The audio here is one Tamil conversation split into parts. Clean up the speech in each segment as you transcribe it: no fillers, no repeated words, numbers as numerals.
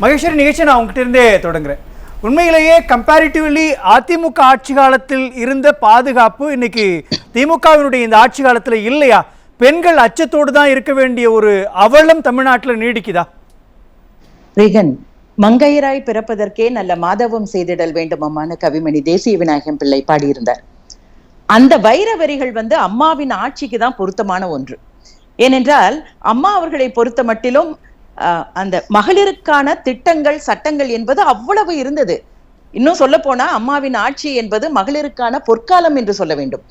மகேஸ்வரி, நிகழ்ச்சி நான் உங்ககிட்ட இருந்தே தொடங்குறேன். உண்மையிலேயே கம்பேரிட்டிவ்லி அதிமுக ஆட்சி காலத்தில் இருந்த பாதுகாப்பு இன்னைக்கு திமுகவினுடைய இந்த ஆட்சி காலத்தில் இல்லையா? பெண்கள் அச்சத்தோடு தான் இருக்க வேண்டிய ஒரு அவலம் தமிழ்நாட்டில் நீடிக்குதா? ரீகன், மங்கையராய் பிறப்பதற்கே நல்ல மாதவம் செய்திடல் வேண்டுமமான கவிமணி தேசிய விநாயகம் பிள்ளை பாடியிருந்தார். அந்த வைர வரிகள் அம்மாவின் ஆட்சிக்கு தான் பொருத்தமான ஒன்று. ஏனென்றால் அம்மா அவர்களை பொறுத்த மட்டிலும் அந்த மகளிருக்கான திட்டங்கள் சட்டங்கள் என்பது அவ்வளவு இருந்தது. இன்னும் சொல்ல போனா அம்மாவின் ஆட்சி என்பது மகளிருக்கான பொற்காலம் என்று சொல்ல வேண்டும்.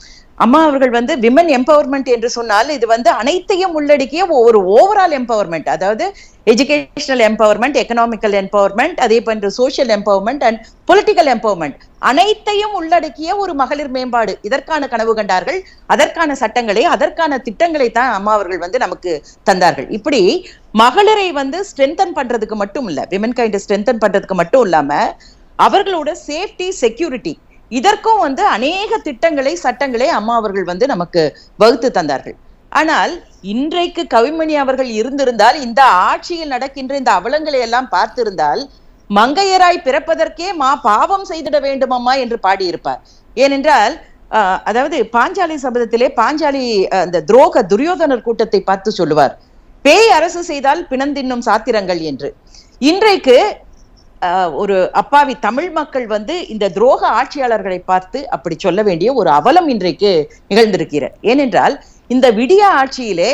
அம்மா அவர்கள் விமன் எம்பவர்மெண்ட் என்று சொன்னால் இது அனைத்தையும் உள்ளடக்கிய ஒரு ஓவரால் எம்பவர்மெண்ட், அதாவது எஜுகேஷனல் எம்பவர்மெண்ட், எக்கனாமிக்கல் எம்பவர்மெண்ட், அதே போன்று social empowerment and political empowerment, அனைத்தையும் உள்ளடக்கிய ஒரு மகளிர் மேம்பாடு. இதற்கான கனவு கண்டார்கள். அதற்கான சட்டங்களை, அதற்கான திட்டங்களை தான் அம்மா அவர்கள் நமக்கு தந்தார்கள். இப்படி மகளிரை ஸ்ட்ரென்தன் பண்றதுக்கு மட்டும் இல்ல, விமன் கைண்ட் ஸ்ட்ரென்தன் பண்றதுக்கு மட்டும் இல்லாம அவர்களோட சேஃப்டி செக்யூரிட்டி இதற்கும் அநேக திட்டங்களை சட்டங்களை அம்மா அவர்கள் நமக்கு வகுத்து தந்தார்கள். ஆனால் இன்றைக்கு கவிமணி அவர்கள் இருந்திருந்தால், இந்த ஆட்சியில் நடக்கின்ற இந்த அவலங்களை எல்லாம் பார்த்திருந்தால், மங்கையராய் பிறப்பதற்கே பாவம் செய்திட வேண்டுமம்மா என்று பாடியிருப்பார். ஏனென்றால் அதாவது பாஞ்சாலி சபதத்திலே பாஞ்சாலி அந்த துரோக துரியோதனர் கூட்டத்தை பார்த்து சொல்லுவார், பேய் அரசு செய்தால் பிணந்தின்னும் சாத்திரங்கள் என்று. இன்றைக்கு ஒரு அப்பாவி தமிழ் மக்கள் இந்த துரோக ஆட்சியாளர்களை பார்த்து அப்படி சொல்ல வேண்டிய ஒரு அவலம் இன்றைக்கு நிகழ்ந்திருக்கிறார். ஏனென்றால் இந்த விடிய ஆட்சியிலே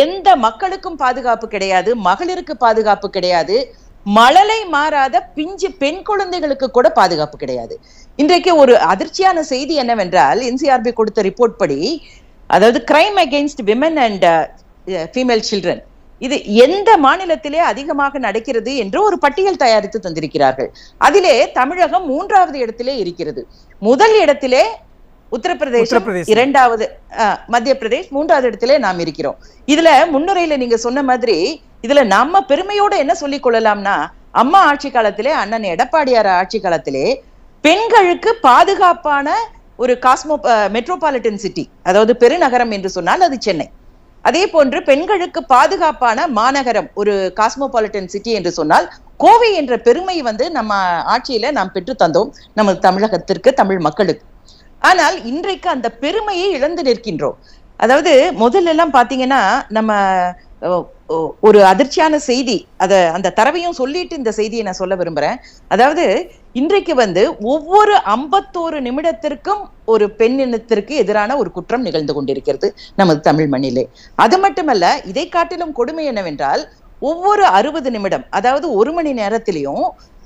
எந்த மக்களுக்கும் பாதுகாப்பு கிடையாது, மகளிருக்கு பாதுகாப்பு கிடையாது, மழலை மாறாத பிஞ்சு பெண் குழந்தைகளுக்கு கூட பாதுகாப்பு கிடையாது. இன்றைக்கு ஒரு அதிர்ச்சியான செய்தி என்னவென்றால், என்சிஆர்பி கொடுத்த ரிப்போர்ட் படி, அதாவது crime against women and female children, இது எந்த மாநிலத்திலே அதிகமாக நடக்கிறது என்று ஒரு பட்டியல் தயாரித்து தந்திருக்கிறார்கள். அதிலே தமிழகம் 3வது இடத்திலே இருக்கிறது. முதல் இடத்திலே உத்தரப்பிரதேசம், 2வது மத்திய பிரதேஷ், 3வது இடத்திலே நாம் இருக்கிறோம். இதுல முன்னுரையில நீங்க சொன்ன மாதிரி இதுல நம்ம பெருமையோட என்ன சொல்லிக் கொள்ளலாம்னா, அம்மா ஆட்சி காலத்திலே, அண்ணன் எடப்பாடியார் ஆட்சி காலத்திலே பெண்களுக்கு பாதுகாப்பான ஒரு மெட்ரோபாலிட்டன் சிட்டி, அதாவது பெருநகரம் என்று சொன்னால் அது சென்னை. அதே போன்று பெண்களுக்கு பாதுகாப்பான மாநகரம், ஒரு காஸ்மோபாலிட்டன் சிட்டி என்று சொன்னால் கோவை என்ற பெருமை நம்ம ஆட்சியில நாம் பெற்று தந்தோம் நமது தமிழகத்திற்கு, தமிழ் மக்களுக்கு. ஆனால் இன்றைக்கு அந்த பெருமையை இழந்து நிற்கின்றோம். அதாவது முதல்ல எல்லாம் பாத்தீங்கன்னா, நம்ம ஒரு அதிர்ச்சியான செய்தி, அந்த தரவையும் சொல்லிட்டு இந்த செய்தியை நான் சொல்ல விரும்புறேன். அதாவது இன்றைக்கு ஒவ்வொரு 51 நிமிடத்திற்கும் ஒரு பெண் இனத்திற்கு எதிரான ஒரு குற்றம் நிகழ்ந்து கொண்டிருக்கிறது நமது தமிழ் மண்ணிலே. அது மட்டுமல்ல, இதை காட்டிலும் கொடுமை என்னவென்றால், ஒவ்வொரு 60 நிமிடம், அதாவது 1 மணி நேரத்திலையும்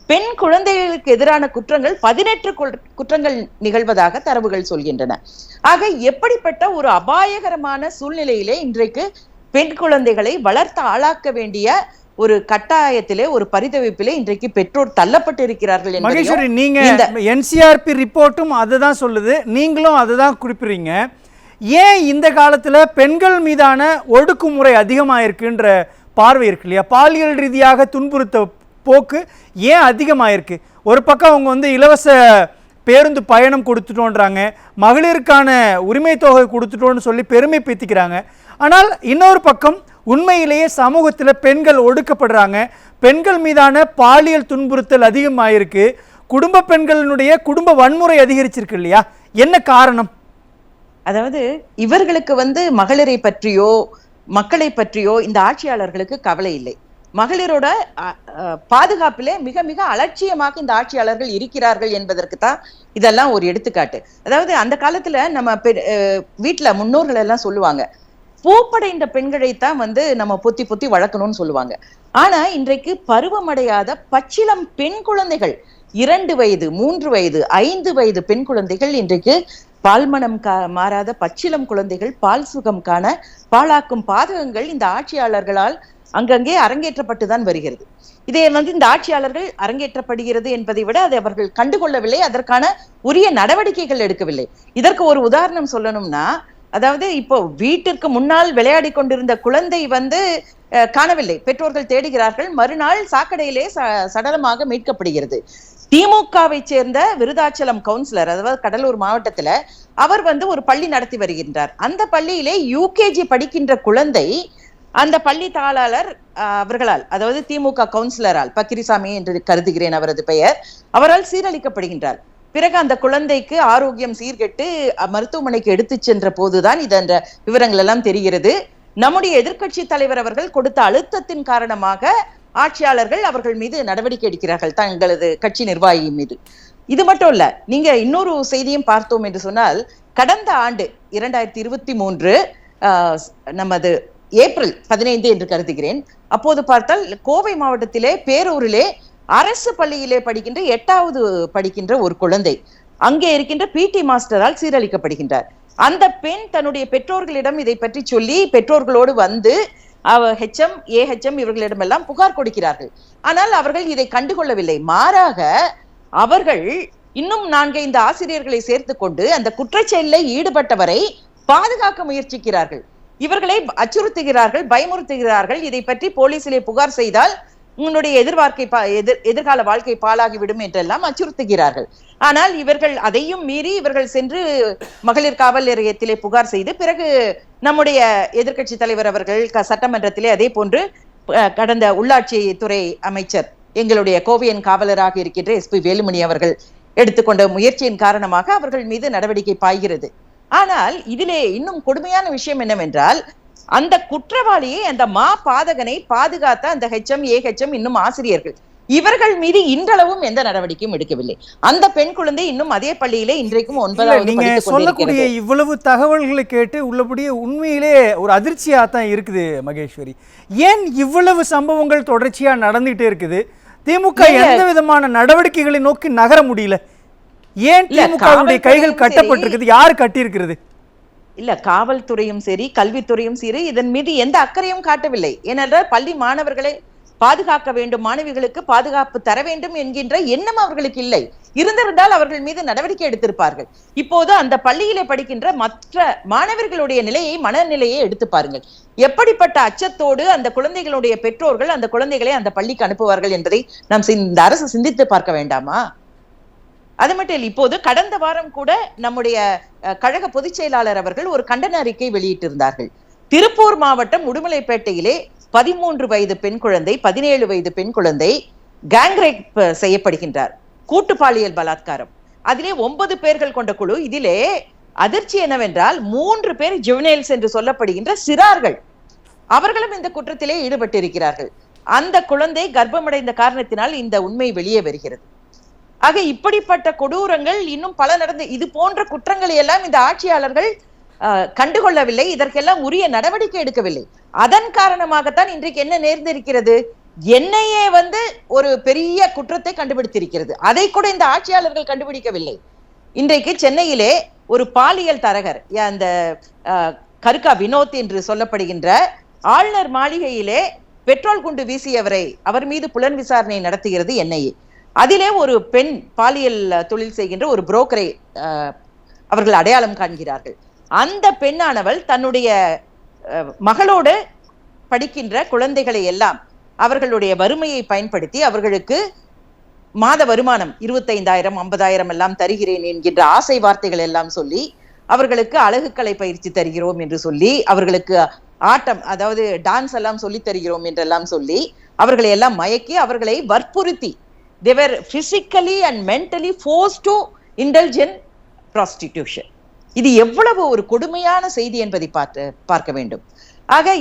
பெண் குழந்தைகளுக்கு எதிரான குற்றங்கள் 18 குற்றங்கள் நிகழ்வதாக தரவுகள் சொல்கின்றன. ஆக எப்படிப்பட்ட ஒரு அபாயகரமான சூழ்நிலையிலே இன்றைக்கு பெண் குழந்தைகளை வளர்த்து ஆளாக்க வேண்டிய ஒரு கட்டாயத்திலே, ஒரு பரிதவிப்பிலே இன்றைக்கு பெற்றோர் தள்ளப்பட்டு இருக்கிறார்கள். மகேஸ்வரி, நீங்க என்சிஆர்பி ரிப்போர்ட்டும் அதுதான் சொல்லுது, நீங்களும் அதுதான் குறிப்பிடுறீங்க. ஏன் இந்த காலத்துல பெண்கள் மீதான ஒடுக்குமுறை அதிகமாயிருக்குன்ற பார்வை இருக்கு இல்லையா? பாலியல் ரீதியாக துன்புறுத்த போக்கு ஏன் அதிகமாயிருக்கு? ஒரு பக்கம் அவங்க இலவச பேருந்து பயணம் கொடுத்துட்டோன்றாங்க, மகளிருக்கான உரிமை தொகை கொடுத்துட்டோன்னு சொல்லி பெருமை பேத்திக்கிறாங்க. ஆனால் இன்னொரு பக்கம் உண்மையிலேயே சமூகத்தில் பெண்கள் ஒடுக்கப்படுறாங்க, பெண்கள் மீதான பாலியல் துன்புறுத்தல் அதிகமாயிருக்கு, குடும்ப பெண்களினுடைய குடும்ப வன்முறை அதிகரிச்சிருக்கு இல்லையா? என்ன காரணம்? அதாவது இவர்களுக்கு மகளிரை பற்றியோ மக்களை பற்றியோ இந்த ஆட்சியாளர்களுக்கு கவலை இல்லை. மகளிரோட பாதுகாப்பிலே மிக மிக அலட்சியமாக இந்த ஆட்சியாளர்கள் இருக்கிறார்கள் என்பதற்கு தான் இதெல்லாம் ஒரு எடுத்துக்காட்டு. அதாவது அந்த காலத்துல நம்ம வீட்டுல முன்னோர்கள் எல்லாம் சொல்லுவாங்க, பூப்படைந்த பெண்களைத்தான் நம்ம பொத்தி பொத்தி வளர்க்கணும்னு சொல்லுவாங்க. ஆனா இன்றைக்கு பருவமடையாத பச்சிளம் பெண் குழந்தைகள், 2 வயது 3 வயது 5 வயது பெண் குழந்தைகள், இன்றைக்கு பால்மனம் மாறாத பச்சிளம் குழந்தைகள் பால் சுகம் காண பாழாக்கும் பாதகங்கள் இந்த ஆட்சியாளர்களால் அங்கங்கே அரங்கேற்றப்பட்டுதான் வருகிறது. இதை இந்த ஆட்சியாளர்கள் அரங்கேற்றப்படுகிறது என்பதை விட அதை அவர்கள் கண்டுகொள்ளவில்லை, அதற்கான உரிய நடவடிக்கைகள் எடுக்கவில்லை. இதற்கு ஒரு உதாரணம் சொல்லணும்னா, அதாவது இப்போ வீட்டிற்கு முன்னால் விளையாடி கொண்டிருந்த குழந்தை காணவில்லை, பெற்றோர்கள் தேடுகிறார்கள், மறுநாள் சாக்கடையிலே சடலமாக மீட்கப்படுகிறது. திமுகவை சேர்ந்த விருதாச்சலம் கவுன்சிலர், அதாவது கடலூர் மாவட்டத்துல, அவர் ஒரு பள்ளி நடத்தி வருகின்றார். அந்த பள்ளியிலே யூகேஜி படிக்கின்ற குழந்தை அந்த பள்ளி தாளாளர் அவர்களால், அதாவது திமுக கவுன்சிலரால், பக்கிரிசாமி என்று கருதுகிறேன் அவரது பெயர், அவரால் சீரழிக்கப்படுகின்றார். பிறகு அந்த குழந்தைக்கு ஆரோக்கியம் சீர்கெட்டு மருத்துவமனைக்கு எடுத்து சென்ற போதுதான் இந்த விவரங்கள் எல்லாம் தெரிகிறது. நம்முடைய எதிர்க்கட்சி தலைவர் அவர்கள் கொடுத்த அழுத்தத்தின் காரணமாக ஆட்சியாளர்கள் அவர்கள் மீது நடவடிக்கை எடுக்கிறார்கள், தங்களது கட்சி நிர்வாகி மீது. இது மட்டும் இல்ல, நீங்க இன்னொரு செய்தியும் பார்த்தோம் என்று சொன்னால், கடந்த ஆண்டு 2023 நமது ஏப்ரல் 15 என்று கருதுகிறேன், அப்போது பார்த்தால் கோவை மாவட்டத்திலே பேரூரிலே அரசு பள்ளியிலே படிக்கின்ற 8வது படிக்கின்ற ஒரு குழந்தை அங்கே இருக்கின்ற பிடி மாஸ்டரால் சீரழிக்கப்படுகின்றார். அந்த பெண் தன்னுடைய பெற்றோர்களிடம் இதை பற்றி சொல்லி பெற்றோர்களோடு வந்து ஹெச்எம் ஏஹெச்எம் இவர்களிடமெல்லாம் புகார் கொடுக்கிறார்கள். ஆனால் அவர்கள் இதை கண்டுகொள்ளவில்லை. மாறாக அவர்கள் இன்னும் 4-5 ஆசிரியர்களை சேர்த்து கொண்டு அந்த குற்றச்செயலில் ஈடுபட்டவரை பாதுகாக்க முயற்சிக்கிறார்கள். இவர்களை அச்சுறுத்துகிறார்கள், பயமுறுத்துகிறார்கள். இதை பற்றி போலீசிலே புகார் செய்தால் உன்னுடைய எதிர்கால வாழ்க்கை பாழாகிவிடும் என்றெல்லாம் அச்சுறுத்துகிறார்கள். ஆனால் இவர்கள் அதையும் மீறி இவர்கள் சென்று மகளிர் காவல் நிலையத்திலே புகார் செய்து, பிறகு நம்முடைய எதிர்க்கட்சி தலைவர் அவர்கள் சட்டமன்றத்திலே அதே போன்று கடந்த உள்ளாட்சித்துறை அமைச்சர் எங்களுடைய கோவையின் காவலராக இருக்கின்ற SP வேலுமணி அவர்கள் எடுத்துக்கொண்ட முயற்சியின் காரணமாக அவர்கள் மீது நடவடிக்கை பாய்கிறது. ஆனால் இதிலே இன்னும் கொடுமையான விஷயம் என்னவென்றால், அந்த குற்றவாளியை, அந்த பாதகனை பாதுகாத்த அந்த ஹெச்எம் ஏஹெச்எம் இன்னும் ஆசிரியர்கள் இவர்கள் மீது இன்றளவும் எந்த நடவடிக்கையும் எடுக்கவில்லை. அந்த பெண் குழந்தை இன்னும் அதே பள்ளியிலே இன்றைக்கும் 9வது நீங்க சொல்லக்கூடிய இவ்வளவு தகவல்களை கேட்டு உள்ளபடியே உண்மையிலே ஒரு அதிர்ச்சியா தான் இருக்குது மகேஸ்வரி. ஏன் இவ்வளவு சம்பவங்கள் தொடர்ச்சியா நடந்துகிட்டே இருக்குது? திமுக எந்த விதமான நடவடிக்கைகளை நோக்கி நகர முடியல? ஏன் திமுகவுடைய கைகள் கட்டப்பட்டிருக்குது? யார் கட்டியிருக்கிறது? இல்ல, காவல்துறையும் சரி, கல்வித்துறையும் சரி இதன் மீது எந்த அக்கறையும் காட்டவில்லை. ஏனென்றால் பள்ளி மாணவர்களை பாதுகாக்க வேண்டும், மாணவிகளுக்கு பாதுகாப்பு தர வேண்டும் என்கின்ற எண்ணம் அவர்களுக்கு இல்லை. இருந்திருந்தால் அவர்கள் மீது நடவடிக்கை எடுத்திருப்பார்கள். இப்போது அந்த பள்ளியிலே படிக்கின்ற மற்ற மாணவர்களுடைய நிலையை, மனநிலையை எடுத்து பாருங்கள். எப்படிப்பட்ட அச்சத்தோடு அந்த குழந்தைகளுடைய பெற்றோர்கள் அந்த குழந்தைகளை அந்த பள்ளிக்கு அனுப்புவார்கள் என்பதை நாம் இந்த அரசு சிந்தித்து பார்க்க வேண்டாமா? அது மட்டும் இல்லை, இப்போது கடந்த வாரம் கூட நம்முடைய கழக பொதுச் செயலாளர் அவர்கள் ஒரு கண்டன அறிக்கை வெளியிட்டிருந்தார்கள். திருப்பூர் மாவட்டம் உடுமலைப்பேட்டையிலே 13 வயது பெண் குழந்தை, 17 வயது பெண் குழந்தை கேங்ரேப் செய்யப்படுகின்றார், கூட்டு பாலியல் பலாத்காரம். அதிலே 9 பேர்கள் கொண்ட குழு. இதிலே அதிர்ச்சி என்னவென்றால் 3 பேர் ஜுவனைல்ஸ் என்று சொல்லப்படுகின்ற சிறார்கள், அவர்களும் இந்த குற்றத்திலே ஈடுபட்டிருக்கிறார்கள். அந்த குழந்தை கர்ப்பமடைந்த காரணத்தினால் இந்த உண்மை வெளியே வருகிறது. ஆக இப்படிப்பட்ட கொடூரங்கள் இன்னும் பல நடந்து, இது போன்ற குற்றங்களை எல்லாம் இந்த ஆட்சியாளர்கள் கண்டுகொள்ளவில்லை, இதற்கெல்லாம் உரிய நடவடிக்கை எடுக்கவில்லை. அதன் காரணமாகத்தான் இன்றைக்கு என்ன நேர்ந்திருக்கிறது? NIA ஒரு பெரிய குற்றத்தை கண்டுபிடித்திருக்கிறது. அதை கூட இந்த ஆட்சியாளர்கள் கண்டுபிடிக்கவில்லை. இன்றைக்கு சென்னையிலே ஒரு பாலியல் தரகர், அந்த கருக்கா வினோத் என்று சொல்லப்படுகின்ற ஆளுநர் மாளிகையிலே பெட்ரோல் குண்டு வீசியவரை, அவர் மீது புலன் விசாரணை நடத்துகிறது NIA. அதிலே ஒரு பெண் பாலியல் தொழில் செய்கின்ற ஒரு புரோக்கரை அவர்கள் அடையாளம் காண்கிறார்கள். அந்த பெண்ணானவள் தன்னுடைய மகளோடு படிக்கின்ற குழந்தைகளை எல்லாம் அவர்களுடைய வறுமையை பயன்படுத்தி அவர்களுக்கு மாத வருமானம் 25,000 50,000 எல்லாம் தருகிறேன் என்கின்ற ஆசை வார்த்தைகள் எல்லாம் சொல்லி, அவர்களுக்கு அழகுக்கலை பயிற்சி தருகிறோம் என்று சொல்லி, அவர்களுக்கு ஆட்டம், அதாவது டான்ஸ் எல்லாம் சொல்லி தருகிறோம் என்றெல்லாம் சொல்லி அவர்களை எல்லாம் மயக்கி அவர்களை வற்புறுத்தி, they were physically and mentally forced to indulge in prostitution. இது எவ்வளவு ஒரு கொடுமையான செய்தி என்பதை பார்க்க வேண்டும். ஆக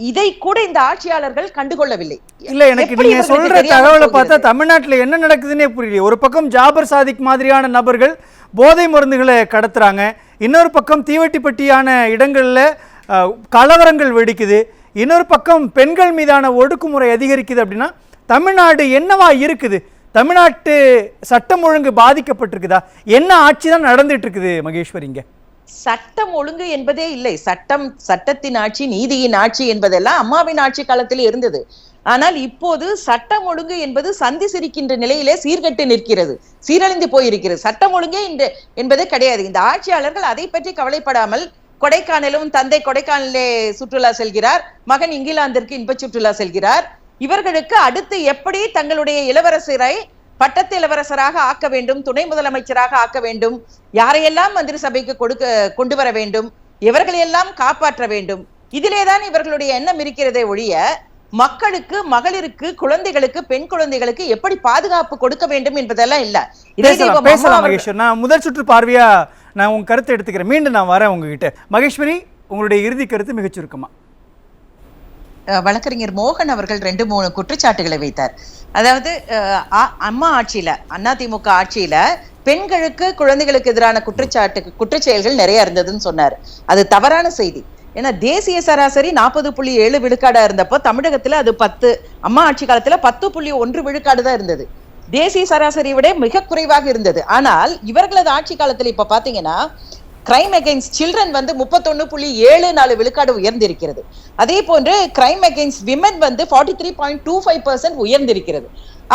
இதை கூட இந்த ஆட்சியாளர்கள் கண்டுகொள்ளவில்லை. இல்ல, எனக்கு நீங்க சொல்ற தகவலை பார்த்தா தமிழ்நாட்டுல என்ன நடக்குதுன்னே புரியல. ஒரு பக்கம் ஜாபர் சாதிக் மாதிரியான நபர்கள் போதை மருந்துகளை கடத்துறாங்க, இன்னொரு பக்கம் தீவட்டிப்பட்டியான இடங்கள்ல கலவரங்கள் வெடிக்குது, இன்னொரு பக்கம் பெண்கள் மீதான ஒடுக்குமுறை அதிகரிக்குது. அப்படின்னா தமிழ்நாடு என்னவா இருக்குது? தமிழ்நாட்டு சட்டம் ஒழுங்கு பாதிக்கப்பட்டிருக்குதா? என்ன ஆட்சி தான் நடந்துட்டு இருக்குது மகேஸ்வரிங்க? சட்டம் ஒழுங்கு என்பதே இல்லை. சட்டத்தின் ஆட்சி, நீதியின் ஆட்சி என்பதெல்லாம் அம்மாவின் ஆட்சி காலத்தில் இருந்தது. ஆனால் இப்போது சட்டம் ஒழுங்கு என்பது சந்தி சிரிக்கின்ற நிலையிலே சீர்கட்டு நிற்கிறது, சீரழிந்து போயிருக்கிறது. சட்டம் ஒழுங்கே என்பதே கிடையாது. இந்த ஆட்சியாளர்கள் அதை பற்றி கவலைப்படாமல் கொடைக்கானலும், தந்தை கொடைக்கானலே சுற்றுலா செல்கிறார், மகன் இங்கிலாந்திற்கு இன்ப சுற்றுலா செல்கிறார். இவர்களுக்கு அடுத்து எப்படி தங்களுடைய இளவரசரை பட்டத்து இளவரசராக ஆக்க வேண்டும், துணை முதலமைச்சராக ஆக்க வேண்டும், யாரையெல்லாம் மந்திரி சபைக்கு கொண்டு வர வேண்டும், இவர்களையெல்லாம் காப்பாற்ற வேண்டும், இதிலேதான் இவர்களுடைய எண்ணம் இருக்கிறதே ஒழிய மக்களுக்கு, மகளிருக்கு, குழந்தைகளுக்கு, பெண் குழந்தைகளுக்கு எப்படி பாதுகாப்பு கொடுக்க வேண்டும் என்பதெல்லாம் இல்ல. பேசலாம் மகேஸ்வரி. நான் முதல் சுற்று பார்வையா நான் உங்க கருத்தை எடுத்துக்கிறேன். மீண்டும் நான் வரேன் உங்ககிட்ட. மகேஸ்வரி, உங்களுடைய இறுதி கருத்து மிகச் சுருக்கமா. வழக்கறிஞர் மோகன் அவர்கள் 2-3 குற்றச்சாட்டுகளை வைத்தார். அதாவது அம்மா ஆட்சியில, அதிமுக ஆட்சியில பெண்களுக்கு, குழந்தைகளுக்கு எதிரான குற்றச்செயல்கள் நிறைய இருந்ததுன்னு சொன்னார். அது தவறான செய்தி. ஏன்னா தேசிய சராசரி 40.7 விழுக்காடா இருந்தப்போ தமிழகத்துல அது 10, அம்மா ஆட்சி காலத்துல 10.1 விழுக்காடு தான் இருந்தது. தேசிய சராசரியை விட மிக குறைவாக இருந்தது. ஆனால் இவர்களது ஆட்சி காலத்துல இப்ப பாத்தீங்கன்னா கிரைம் அகெயின்ஸ்ட் சில்ட்ரன் வந்து 31.74 விழுக்காடு உயர்ந்திருக்கிறது. அதே போன்று கிரைம் அகெயின்ஸ்ட் விமன் வந்து 43.25% உயர்ந்திருக்கிறது.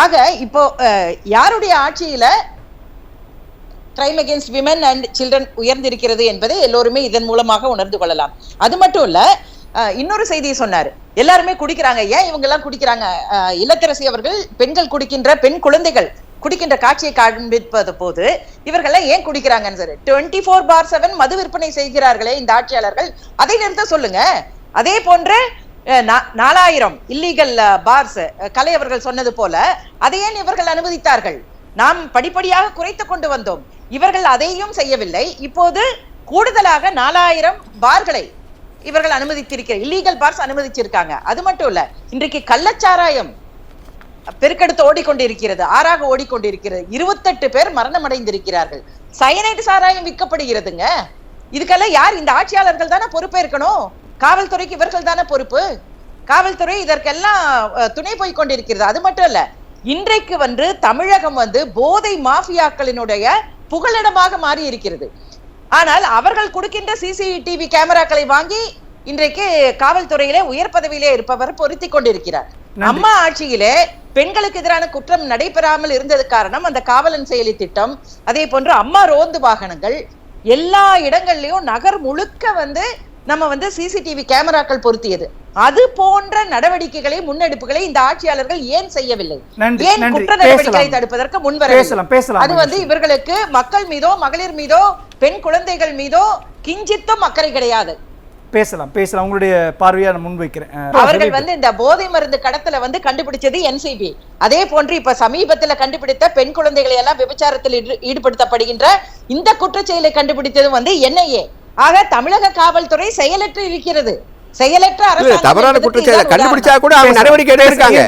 ஆக இப்போ யாருடைய ஆட்சியில crime against women and children உயர்ந்திருக்கிறது என்பதை எல்லோருமே இதன் மூலமாக உணர்ந்து கொள்ளலாம். அது மட்டும் இல்ல, இன்னொரு செய்தியை சொன்னாரு, எல்லாருமே குடிக்கிறாங்க. ஏன் இவங்க எல்லாம் குடிக்கிறாங்க? இல்லத்தரசி அவர்கள் பெண்கள் குடிக்கின்ற, பெண் குழந்தைகள் குடிக்கின்ற காட்சியை காண்பிப்பது போது இவர்கள் ஏன் குடிக்கிறாங்கன்னு 24/7 மது விற்பனை செய்கிறார்களே இந்த ஆட்சியாளர்கள், அதை நிறுத்த சொல்லுங்க. அதே போன்று 4000 இல்லீகல் பார்ஸ் கலை அவர்கள் சொன்னது போல அதை ஏன் இவர்கள் அனுமதித்தார்கள்? நாம் படிப்படியாக குறைத்து கொண்டு வந்தோம். இவர்கள் அதையும் செய்யவில்லை. இப்போது கூடுதலாக 4000 பார்களை இவர்கள் அனுமதித்திருக்கிறார், இல்லீகல் பார்ஸ் அனுமதிச்சிருக்காங்க. அது மட்டும் இல்ல, இன்றைக்கு கள்ளச்சாராயம் பெருக்கெடுத்து ஓடிக்கொண்டிருக்கிறது, ஆறாக ஓடிக்கொண்டிருக்கிறது. 28 பேர் மரணம் அடைந்திருக்கிறார்கள். சயனைடு சாராயம் விற்கப்படுகிறதுங்க. இதுக்கெல்லாம் யார்? இந்த ஆட்சியாளர்கள் தானே பொறுப்பேற்கணும். காவல்துறைக்கு இவர்கள் தானே பொறுப்பு. காவல்துறை இதற்கெல்லாம் துணை போய் கொண்டிருக்கிறது. அது மட்டும் இல்ல, இன்றைக்கு வந்து தமிழகம் வந்து போதை மாஃபியாக்களினுடைய புகலிடமாக மாறி இருக்கிறது. ஆனால் அவர்கள் கொடுக்கின்ற சிசிடிவி கேமராக்களை வாங்கி இன்றைக்கு காவல்துறையிலே உயர் பதவியிலே இருப்பவர் பொருத்தி கொண்டிருக்கிறார். அம்மா ஆட்சியிலே பெண்களுக்கு எதிரான குற்றம் நடைபெறாமல் இருந்தது காரணம் அந்த காவலன் செயலி திட்டம், அதே போன்று அம்மா ரோந்து வாகனங்கள், எல்லா இடங்கள்லயும் நகர் முழுக்க வந்து நம்ம வந்து சிசிடிவி கேமராக்கள் பொருத்தியது. அது போன்ற நடவடிக்கைகளை, முன்னெடுப்புகளை இந்த ஆட்சியாளர்கள் ஏன் செய்யவில்லை? ஏன் குற்ற நடவடிக்கைகளை தடுப்பதற்கு முன்வரவில்லை? அது வந்து இவர்களுக்கு மக்கள் மீதோ, மகளிர் மீதோ, பெண் குழந்தைகள் மீதோ கிஞ்சித்தும் அக்கறை கிடையாது. பேசலாம். உங்களுடைய பார்வையா நான் முன்வைக்கிறேன். அவர்கள் வந்து இந்த போதை மருந்து கடத்தல வந்து கண்டுபிடிச்சது என்சிபி. அதே போன்று இப்ப சமீபத்துல கண்டுபிடித்த பெண் குழந்தைகளை எல்லாம் விபச்சாரத்தில் ஈடுபடுத்தப்படுகின்ற இந்த குற்றச்செயலை கண்டுபிடித்தது வந்து NIA. ஆக தமிழக காவல்துறை செயலற்று இருக்கிறது. செயலற்ற அரசு தவறான குற்றச்செயலை கண்டுபிடிச்சா கூட அவங்க நடவடிக்கை எடுக்காங்க.